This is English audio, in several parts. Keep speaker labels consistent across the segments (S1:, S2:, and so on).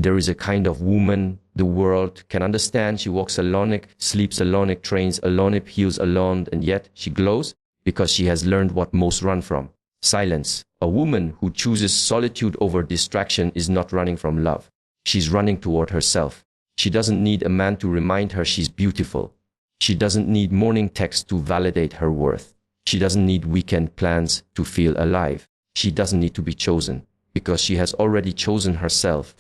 S1: There is a kind of woman the world can understand. She walks alone, sleeps alone, trains alone, heals alone, and yet she glows because she has learned what most run from: silence. A woman who chooses solitude over distraction is not running from love. She's running toward herself. She doesn't need a man to remind her she's beautiful. She doesn't need morning texts to validate her worth. She doesn't need weekend plans to feel alive. She doesn't need to be chosen because she has already chosen herself.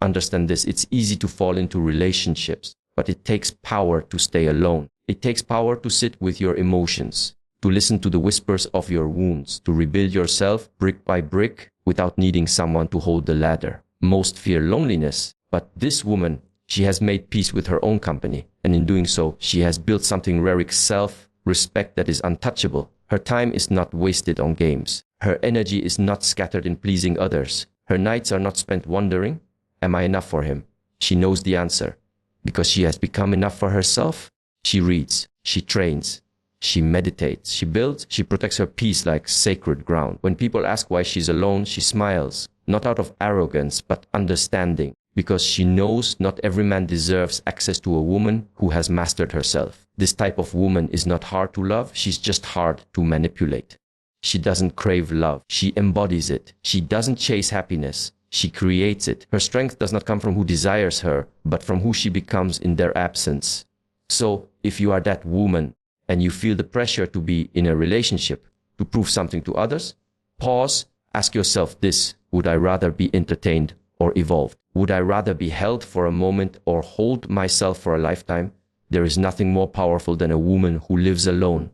S1: Understand this: it's easy to fall into relationships, but it takes power to stay alone. It takes power to sit with your emotions, to listen to the whispers of your wounds, to rebuild yourself brick by brick without needing someone to hold the ladder. Most fear loneliness, but this woman, she has made peace with her own company, and in doing so, she has built something rare: self-respect that is untouchable. Her time is not wasted on games. Her energy is not scattered in pleasing others. Her nights are not spent wondering, am I enough for him? She knows the answer. Because she has become enough for herself, she reads, she trains, she meditates, she builds, she protects her peace like sacred ground. When people ask why she's alone, she smiles, not out of arrogance, but understanding. Because she knows not every man deserves access to a woman who has mastered herself. This type of woman is not hard to love, she's just hard to manipulate. She doesn't crave love, she embodies it. She doesn't chase happiness, she creates it. Her strength does not come from who desires her, but from who she becomes in their absence. So, if you are that woman and you feel the pressure to be in a relationship, to prove something to others, pause, ask yourself this: would I rather be entertained or evolved? Would I rather be held for a moment or hold myself for a lifetime? There is nothing more powerful than a woman who lives alone,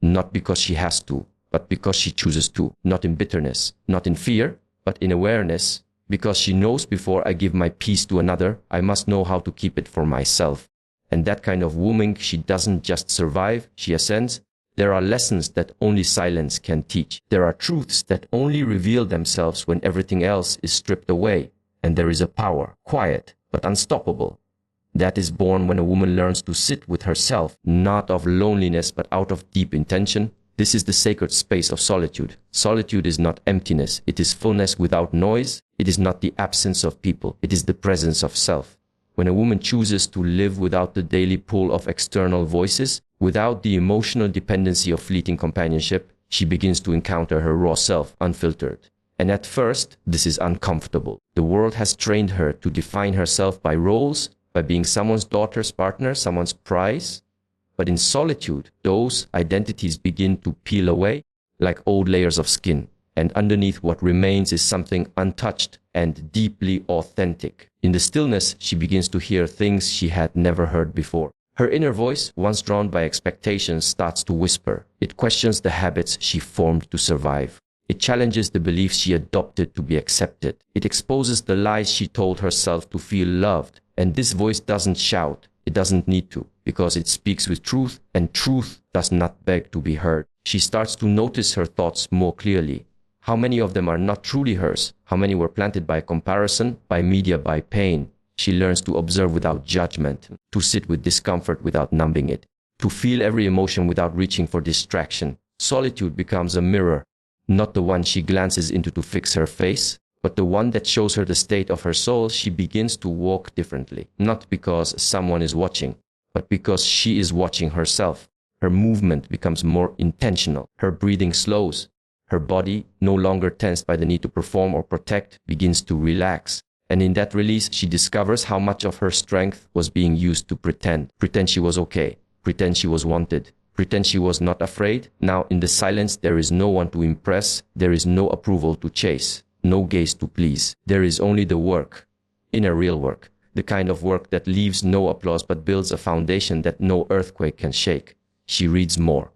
S1: not because she has to, but because she chooses to. Not in bitterness, not in fear, but in awareness, because she knows before I give my peace to another, I must know how to keep it for myself. And that kind of woman, she doesn't just survive, she ascends. There are lessons that only silence can teach. There are truths that only reveal themselves when everything else is stripped away. And there is a power, quiet but unstoppable, that is born when a woman learns to sit with herself, not of loneliness but out of deep intention. This is the sacred space of solitude. Solitude is not emptiness, it is fullness without noise. It is not the absence of people, it is the presence of self. When a woman chooses to live without the daily pull of external voices, without the emotional dependency of fleeting companionship, she begins to encounter her raw self, unfiltered. And at first, this is uncomfortable. The world has trained her to define herself by roles, by being someone's daughter's partner, someone's prize. But in solitude, those identities begin to peel away like old layers of skin. And underneath what remains is something untouched and deeply authentic. In the stillness, she begins to hear things she had never heard before. Her inner voice, once drowned by expectations, starts to whisper. It questions the habits she formed to survive. It challenges the beliefs she adopted to be accepted. It exposes the lies she told herself to feel loved. And this voice doesn't shout. It doesn't need to, because it speaks with truth, and truth does not beg to be heard. She starts to notice her thoughts more clearly. How many of them are not truly hers? How many were planted by comparison, by media, by pain? She learns to observe without judgment, to sit with discomfort without numbing it, to feel every emotion without reaching for distraction. Solitude becomes a mirror. Not the one she glances into to fix her face, but the one that shows her the state of her soul. She begins to walk differently, not because someone is watching, but because she is watching herself. Her movement becomes more intentional. Her breathing slows. Her body, no longer tensed by the need to perform or protect, begins to relax. And in that release, she discovers how much of her strength was being used to pretend. Pretend she was okay. Pretend she was wanted. Pretend she was not afraid. Now in the silence, there is no one to impress. There is no approval to chase. No gaze to please. There is only the work. Inner real work. The kind of work that leaves no applause but builds a foundation that no earthquake can shake. She reads more.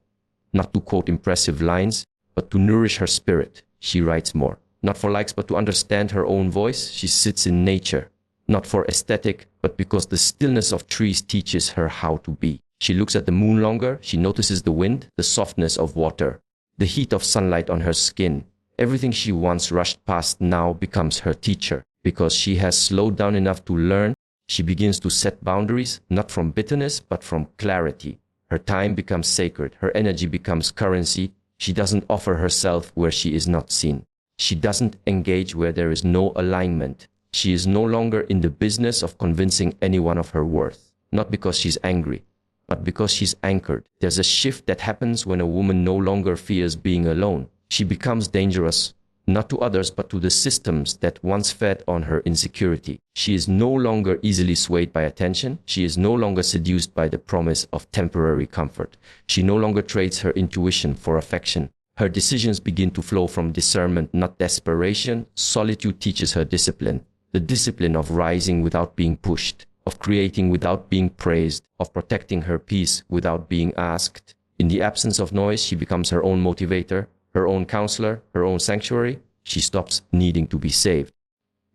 S1: Not to quote impressive lines, but to nourish her spirit. She writes more. Not for likes, but to understand her own voice. She sits in nature. Not for aesthetic, but because the stillness of trees teaches her how to be. She looks at the moon longer. She notices the wind, the softness of water, the heat of sunlight on her skin. Everything she once rushed past now becomes her teacher. Because she has slowed down enough to learn, she begins to set boundaries, not from bitterness, but from clarity. Her time becomes sacred. Her energy becomes currency. She doesn't offer herself where she is not seen. She doesn't engage where there is no alignment. She is no longer in the business of convincing anyone of her worth, not because she's angry, but because she's anchored. There's a shift that happens when a woman no longer fears being alone. She becomes dangerous, not to others, but to the systems that once fed on her insecurity. She is no longer easily swayed by attention. She is no longer seduced by the promise of temporary comfort. She no longer trades her intuition for affection. Her decisions begin to flow from discernment, not desperation. Solitude teaches her discipline, the discipline of rising without being pushed, of creating without being praised, of protecting her peace without being asked. In the absence of noise, she becomes her own motivator, her own counselor, her own sanctuary. She stops needing to be saved.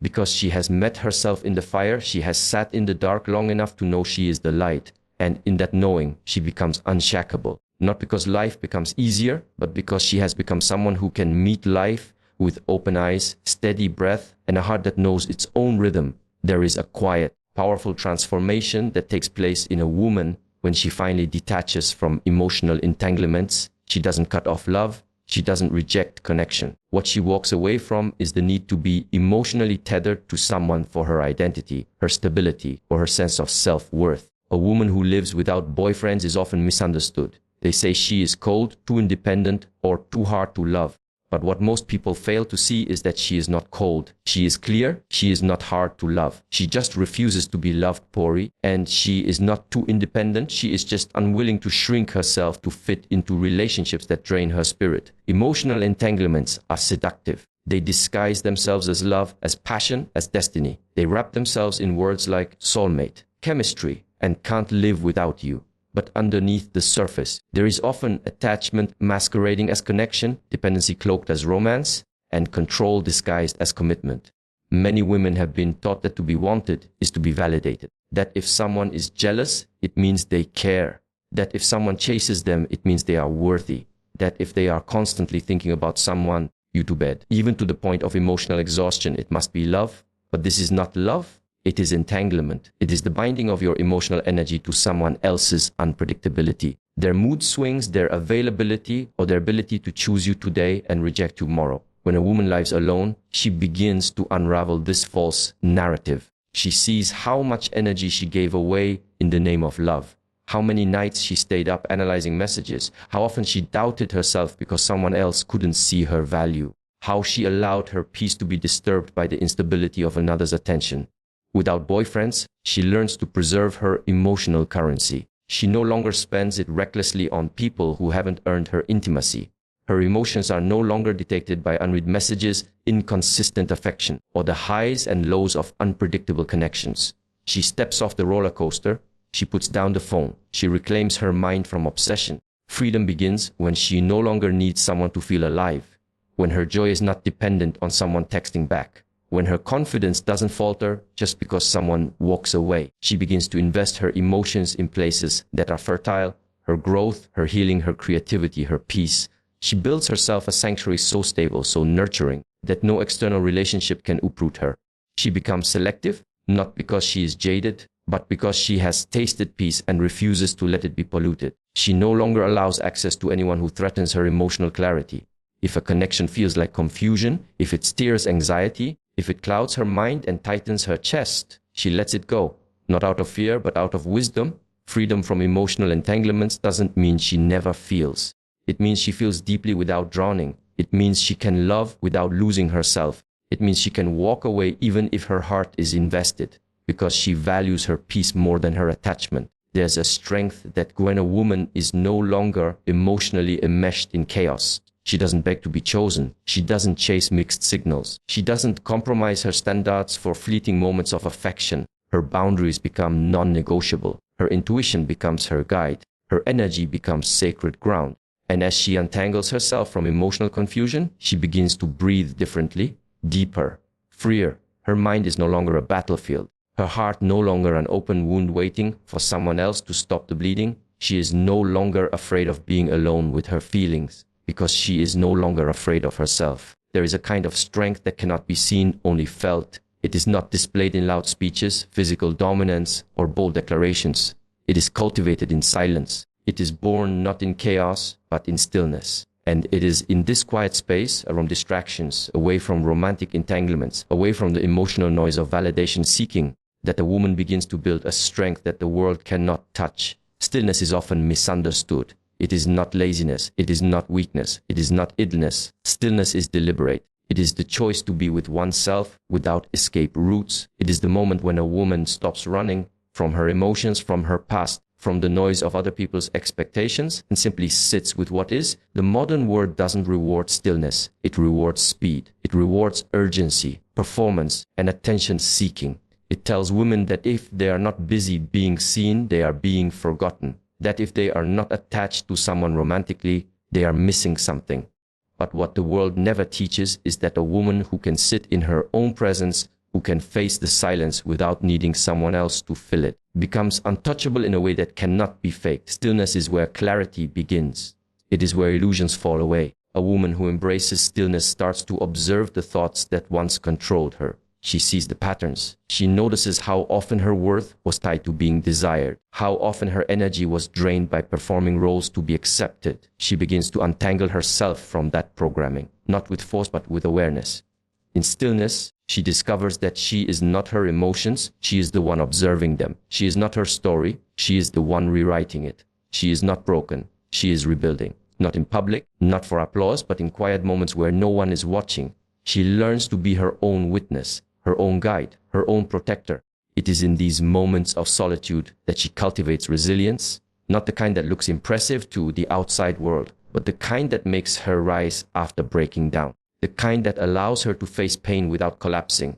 S1: Because she has met herself in the fire, she has sat in the dark long enough to know she is the light. And in that knowing, she becomes unshakable. Not because life becomes easier, but because she has become someone who can meet life with open eyes, steady breath, and a heart that knows its own rhythm. There is a quiet, powerful transformation that takes place in a woman when she finally detaches from emotional entanglements. She doesn't cut off love. She doesn't reject connection. What she walks away from is the need to be emotionally tethered to someone for her identity, her stability, or her sense of self-worth. A woman who lives without boyfriends is often misunderstood. They say she is cold, too independent, or too hard to love. But what most people fail to see is that she is not cold. She is clear. She is not hard to love. She just refuses to be loved, Pori. And she is not too independent. She is just unwilling to shrink herself to fit into relationships that drain her spirit. Emotional entanglements are seductive. They disguise themselves as love, as passion, as destiny. They wrap themselves in words like soulmate, chemistry, and can't live without you. But underneath the surface, there is often attachment masquerading as connection, dependency cloaked as romance, and control disguised as commitment. Many women have been taught that to be wanted is to be validated. That if someone is jealous, it means they care. That if someone chases them, it means they are worthy. That if they are constantly thinking about someone, you to bed. Even to the point of emotional exhaustion, it must be love. But this is not love. It is entanglement. It is the binding of your emotional energy to someone else's unpredictability, their mood swings, their availability, or their ability to choose you today and reject tomorrow. When a woman lives alone, she begins to unravel this false narrative. She sees how much energy she gave away in the name of love, how many nights she stayed up analyzing messages, how often she doubted herself because someone else couldn't see her value, how she allowed her peace to be disturbed by the instability of another's attention. Without boyfriends, she learns to preserve her emotional currency. She no longer spends it recklessly on people who haven't earned her intimacy. Her emotions are no longer dictated by unread messages, inconsistent affection, or the highs and lows of unpredictable connections. She steps off the roller coaster. She puts down the phone. She reclaims her mind from obsession. Freedom begins when she no longer needs someone to feel alive, when her joy is not dependent on someone texting back, when her confidence doesn't falter just because someone walks away. She begins to invest her emotions in places that are fertile, her growth, her healing, her creativity, her peace. She builds herself a sanctuary so stable, so nurturing, that no external relationship can uproot her. She becomes selective, not because she is jaded, but because she has tasted peace and refuses to let it be polluted. She no longer allows access to anyone who threatens her emotional clarity. If a connection feels like confusion, if it stirs anxiety, if it clouds her mind and tightens her chest, she lets it go, not out of fear, but out of wisdom. Freedom from emotional entanglements doesn't mean she never feels. It means she feels deeply without drowning. It means she can love without losing herself. It means she can walk away even if her heart is invested, because she values her peace more than her attachment. There's a strength that when a woman is no longer emotionally enmeshed in chaos. She doesn't beg to be chosen. She doesn't chase mixed signals. She doesn't compromise her standards for fleeting moments of affection. Her boundaries become non-negotiable. Her intuition becomes her guide. Her energy becomes sacred ground. And as she untangles herself from emotional confusion, she begins to breathe differently, deeper, freer. Her mind is no longer a battlefield. Her heart no longer an open wound waiting for someone else to stop the bleeding. She is no longer afraid of being alone with her feelings, because she is no longer afraid of herself. There is a kind of strength that cannot be seen, only felt. It is not displayed in loud speeches, physical dominance, or bold declarations. It is cultivated in silence. It is born not in chaos, but in stillness. And it is in this quiet space, from distractions, away from romantic entanglements, away from the emotional noise of validation seeking, that a woman begins to build a strength that the world cannot touch. Stillness is often misunderstood. It is not laziness. It is not weakness. It is not idleness. Stillness is deliberate. It is the choice to be with oneself without escape routes. It is the moment when a woman stops running from her emotions, from her past, from the noise of other people's expectations, and simply sits with what is. The modern world doesn't reward stillness. It rewards speed. It rewards urgency, performance, and attention seeking. It tells women that if they are not busy being seen, they are being forgotten. That if they are not attached to someone romantically, they are missing something. But what the world never teaches is that a woman who can sit in her own presence, who can face the silence without needing someone else to fill it, becomes untouchable in a way that cannot be faked. Stillness is where clarity begins. It is where illusions fall away. A woman who embraces stillness starts to observe the thoughts that once controlled her. She sees the patterns. She notices how often her worth was tied to being desired, how often her energy was drained by performing roles to be accepted. She begins to untangle herself from that programming, not with force but with awareness. In stillness, she discovers that she is not her emotions, she is the one observing them. She is not her story, she is the one rewriting it. She is not broken, she is rebuilding. Not in public, not for applause, but in quiet moments where no one is watching. She learns to be her own witness, her own guide, her own protector. It is in these moments of solitude that she cultivates resilience, not the kind that looks impressive to the outside world, but the kind that makes her rise after breaking down, the kind that allows her to face pain without collapsing,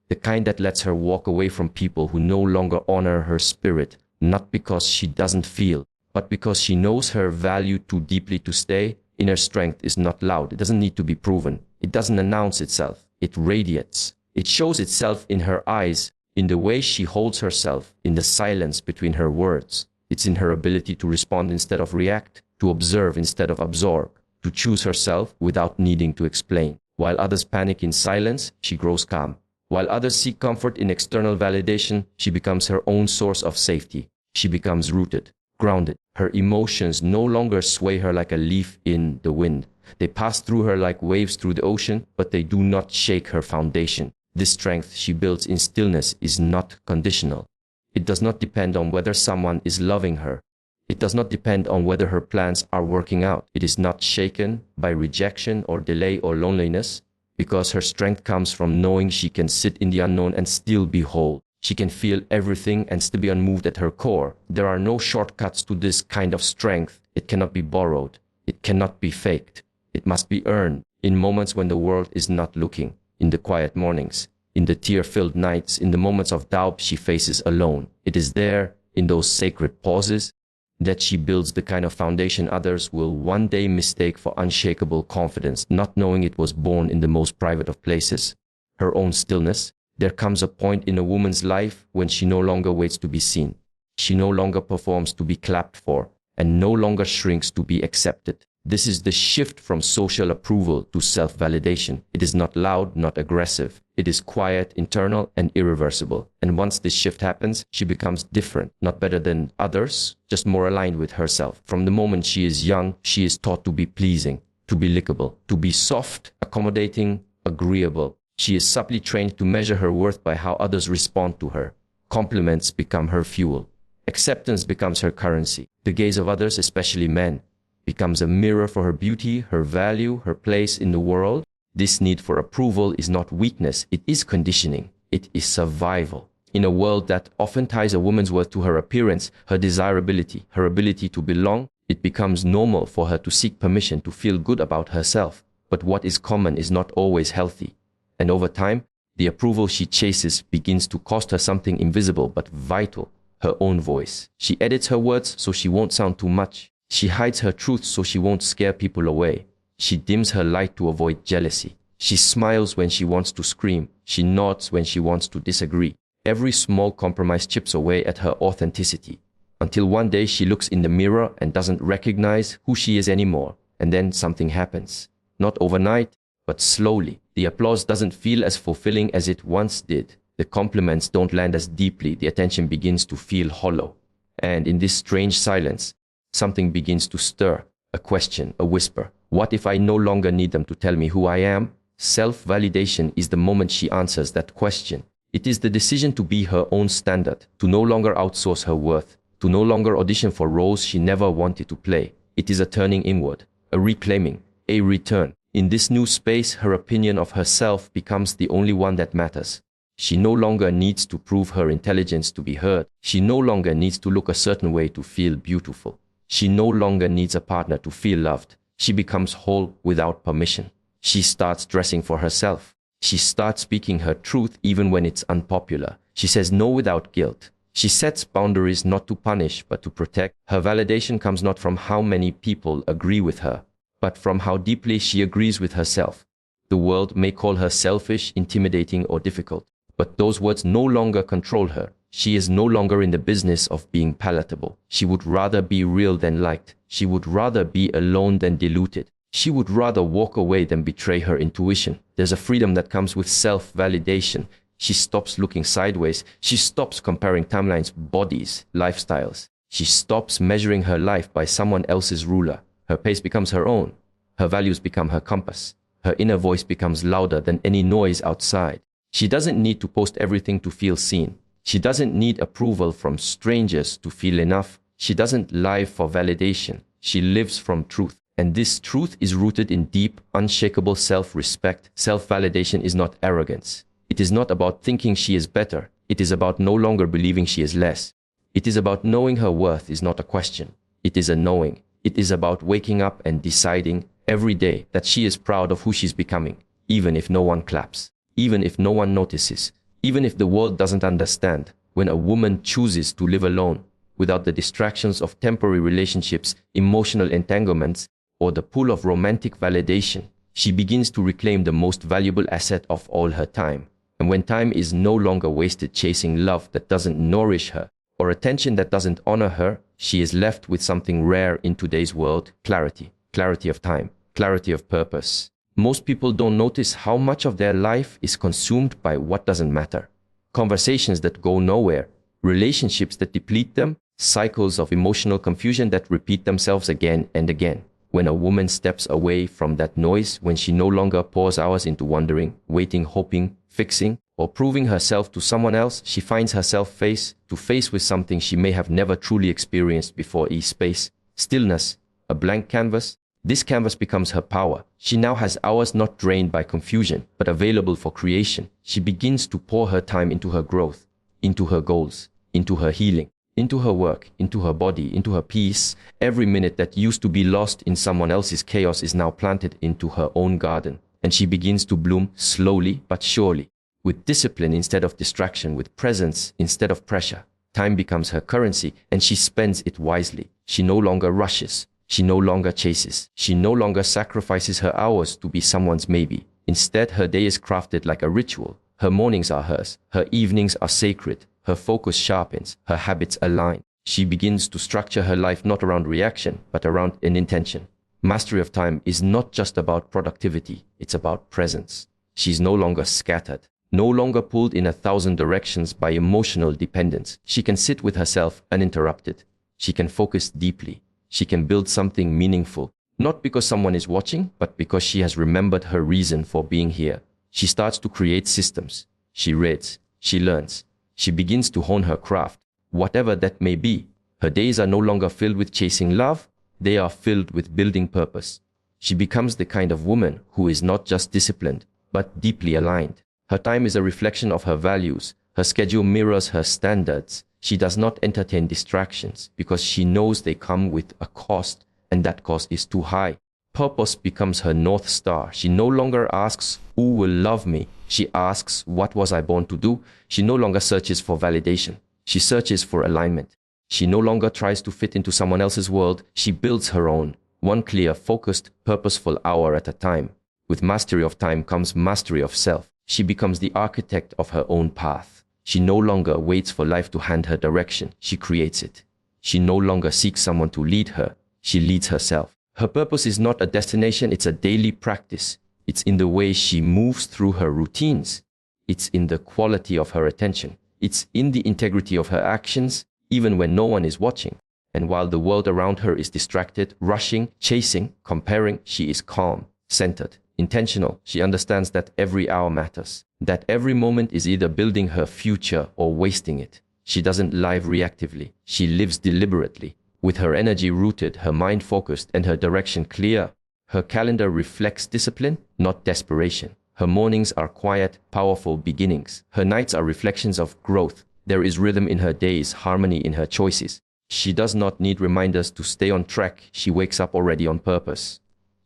S1: the kind that lets her walk away from people who no longer honor her spirit, not because she doesn't feel, but because she knows her value too deeply to stay. Inner strength is not loud. It doesn't need to be proven. It doesn't announce itself. It radiates. It shows itself in her eyes, in the way she holds herself, in the silence between her words. It's in her ability to respond instead of react, to observe instead of absorb, to choose herself without needing to explain. While others panic in silence, she grows calm. While others seek comfort in external validation, she becomes her own source of safety. She becomes rooted, grounded. Her emotions no longer sway her like a leaf in the wind. They pass through her like waves through the ocean, but they do not shake her foundation. This strength she builds in stillness is not conditional. It does not depend on whether someone is loving her. It does not depend on whether her plans are working out. It is not shaken by rejection or delay or loneliness, because her strength comes from knowing she can sit in the unknown and still be whole. She can feel everything and still be unmoved at her core. There are no shortcuts to this kind of strength. It cannot be borrowed. It cannot be faked. It must be earned in moments when the world is not looking. In the quiet mornings, in the tear-filled nights, in the moments of doubt she faces alone. It is there, in those sacred pauses, that she builds the kind of foundation others will one day mistake for unshakable confidence, not knowing it was born in the most private of places, her own stillness. There comes a point in a woman's life when she no longer waits to be seen. She no longer performs to be clapped for, and no longer shrinks to be accepted. This is the shift from social approval to self-validation. It is not loud, not aggressive. It is quiet, internal, and irreversible. And once this shift happens, she becomes different, not better than others, just more aligned with herself. From the moment she is young, she is taught to be pleasing, to be likable, to be soft, accommodating, agreeable. She is subtly trained to measure her worth by how others respond to her. Compliments become her fuel. Acceptance becomes her currency. The gaze of others, especially men, becomes a mirror for her beauty, her value, her place in the world. This need for approval is not weakness, it is conditioning. It is survival. In a world that often ties a woman's worth to her appearance, her desirability, her ability to belong, it becomes normal for her to seek permission to feel good about herself. But what is common is not always healthy. And over time, the approval she chases begins to cost her something invisible but vital, her own voice. She edits her words so she won't sound too much. She hides her truth so she won't scare people away. She dims her light to avoid jealousy. She smiles when she wants to scream. She nods when she wants to disagree. Every small compromise chips away at her authenticity, until one day she looks in the mirror and doesn't recognize who she is anymore. And then something happens. Not overnight, but slowly. The applause doesn't feel as fulfilling as it once did. The compliments don't land as deeply. The attention begins to feel hollow. And in this strange silence, something begins to stir, a question, a whisper. What if I no longer need them to tell me who I am? Self-validation is the moment she answers that question. It is the decision to be her own standard, to no longer outsource her worth, to no longer audition for roles she never wanted to play. It is a turning inward, a reclaiming, a return. In this new space, her opinion of herself becomes the only one that matters. She no longer needs to prove her intelligence to be heard. She no longer needs to look a certain way to feel beautiful. She no longer needs a partner to feel loved. She becomes whole without permission. She starts dressing for herself. She starts speaking her truth even when it's unpopular. She says no without guilt. She sets boundaries not to punish but to protect. Her validation comes not from how many people agree with her, but from how deeply she agrees with herself. The world may call her selfish, intimidating, or difficult, but those words no longer control her. She is no longer in the business of being palatable. She would rather be real than liked. She would rather be alone than diluted. She would rather walk away than betray her intuition. There's a freedom that comes with self-validation. She stops looking sideways. She stops comparing timelines, bodies, lifestyles. She stops measuring her life by someone else's ruler. Her pace becomes her own. Her values become her compass. Her inner voice becomes louder than any noise outside. She doesn't need to post everything to feel seen. She doesn't need approval from strangers to feel enough. She doesn't live for validation. She lives from truth. And this truth is rooted in deep, unshakable self-respect. Self-validation is not arrogance. It is not about thinking she is better. It is about no longer believing she is less. It is about knowing her worth is not a question. It is a knowing. It is about waking up and deciding every day that she is proud of who she's becoming, even if no one claps, even if no one notices, even if the world doesn't understand. When a woman chooses to live alone, without the distractions of temporary relationships, emotional entanglements, or the pull of romantic validation, she begins to reclaim the most valuable asset of all, her time. And when time is no longer wasted chasing love that doesn't nourish her, or attention that doesn't honor her, she is left with something rare in today's world: clarity. Clarity of time, clarity of purpose. Most people don't notice how much of their life is consumed by what doesn't matter. Conversations that go nowhere, relationships that deplete them, cycles of emotional confusion that repeat themselves again and again. When a woman steps away from that noise, when she no longer pours hours into wondering, waiting, hoping, fixing, or proving herself to someone else, she finds herself face to face with something she may have never truly experienced before: space, stillness, a blank canvas. This canvas becomes her power. She now has hours not drained by confusion, but available for creation. She begins to pour her time into her growth, into her goals, into her healing, into her work, into her body, into her peace. Every minute that used to be lost in someone else's chaos is now planted into her own garden, and she begins to bloom slowly but surely, with discipline instead of distraction, with presence instead of pressure. Time becomes her currency, and she spends it wisely. She no longer rushes. She no longer chases. She no longer sacrifices her hours to be someone's maybe. Instead, her day is crafted like a ritual. Her mornings are hers. Her evenings are sacred. Her focus sharpens. Her habits align. She begins to structure her life not around reaction, but around an intention. Mastery of time is not just about productivity. It's about presence. She's no longer scattered, no longer pulled in 1,000 directions by emotional dependence. She can sit with herself uninterrupted. She can focus deeply. She can build something meaningful, not because someone is watching, but because she has remembered her reason for being here. She starts to create systems. She reads. She learns. She begins to hone her craft, whatever that may be. Her days are no longer filled with chasing love. They are filled with building purpose. She becomes the kind of woman who is not just disciplined, but deeply aligned. Her time is a reflection of her values. Her schedule mirrors her standards. She does not entertain distractions because she knows they come with a cost, and that cost is too high. Purpose becomes her North Star. She no longer asks, who will love me? She asks, what was I born to do? She no longer searches for validation. She searches for alignment. She no longer tries to fit into someone else's world. She builds her own, one clear, focused, purposeful hour at a time. With mastery of time comes mastery of self. She becomes the architect of her own path. She no longer waits for life to hand her direction. She creates it. She no longer seeks someone to lead her. She leads herself. Her purpose is not a destination, it's a daily practice. It's in the way she moves through her routines. It's in the quality of her attention. It's in the integrity of her actions, even when no one is watching. And while the world around her is distracted, rushing, chasing, comparing, she is calm, centered, intentional. She understands that every hour matters, that every moment is either building her future or wasting it. She doesn't live reactively. She lives deliberately, with her energy rooted, her mind focused, and her direction clear. Her calendar reflects discipline, not desperation. Her mornings are quiet, powerful beginnings. Her nights are reflections of growth. There is rhythm in her days, harmony in her choices. She does not need reminders to stay on track. She wakes up already on purpose.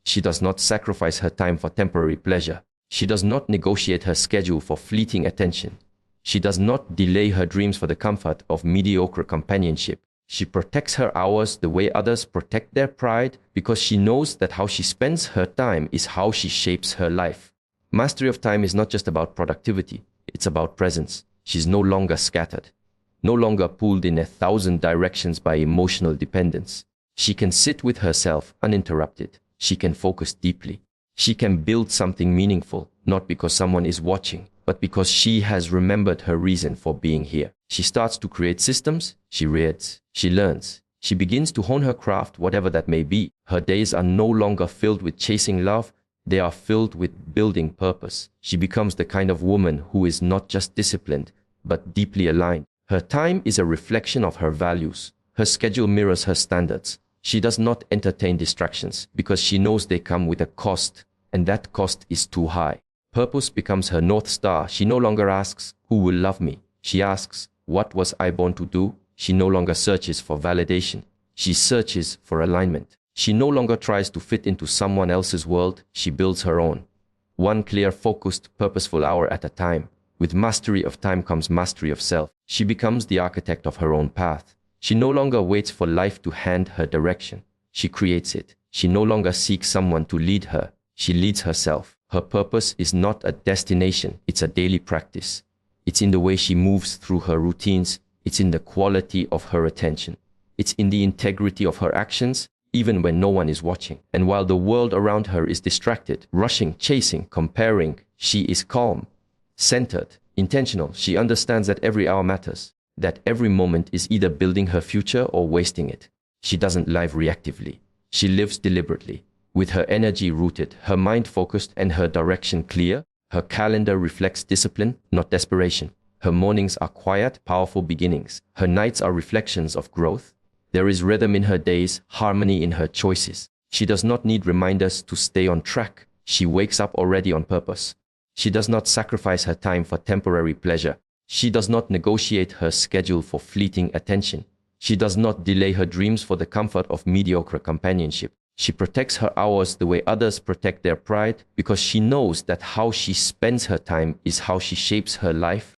S1: She does not sacrifice her time for temporary pleasure. She does not negotiate her schedule for fleeting attention. She does not delay her dreams for the comfort of mediocre companionship. She protects her hours the way others protect their pride, because she knows that how she spends her time is how she shapes her life. Mastery of time is not just about productivity, it's about presence. She's no longer scattered, no longer pulled in 1,000 directions by emotional dependence. She can sit with herself uninterrupted. She can focus deeply. She can build something meaningful, not because someone is watching, but because she has remembered her reason for being here. She starts to create systems, she reads, she learns, she begins to hone her craft, whatever that may be. Her days are no longer filled with chasing love, they are filled with building purpose. She becomes the kind of woman who is not just disciplined, but deeply aligned. Her time is a reflection of her values. Her schedule mirrors her standards. She does not entertain distractions because she knows they come with a cost, and that cost is too high. Purpose becomes her North Star. She no longer asks, who will love me? She asks, what was I born to do? She no longer searches for validation. She searches for alignment. She no longer tries to fit into someone else's world. She builds her own. One clear, focused, purposeful hour at a time. With mastery of time comes mastery of self. She becomes the architect of her own path. She no longer waits for life to hand her direction. She creates it. She no longer seeks someone to lead her. She leads herself. Her purpose is not a destination, it's a daily practice. It's in the way she moves through her routines. It's in the quality of her attention. It's in the integrity of her actions, even when no one is watching. And while the world around her is distracted, rushing, chasing, comparing, she is calm, centered, intentional. She understands that every hour matters, that every moment is either building her future or wasting it. She doesn't live reactively. She lives deliberately, with her energy rooted, her mind focused, and her direction clear. Her calendar reflects discipline, not desperation. Her mornings are quiet, powerful beginnings. Her nights are reflections of growth. There is rhythm in her days, harmony in her choices. She does not need reminders to stay on track. She wakes up already on purpose. She does not sacrifice her time for temporary pleasure. She does not negotiate her schedule for fleeting attention. She does not delay her dreams for the comfort of mediocre companionship. She protects her hours the way others protect their pride, because she knows that how she spends her time is how she shapes her life.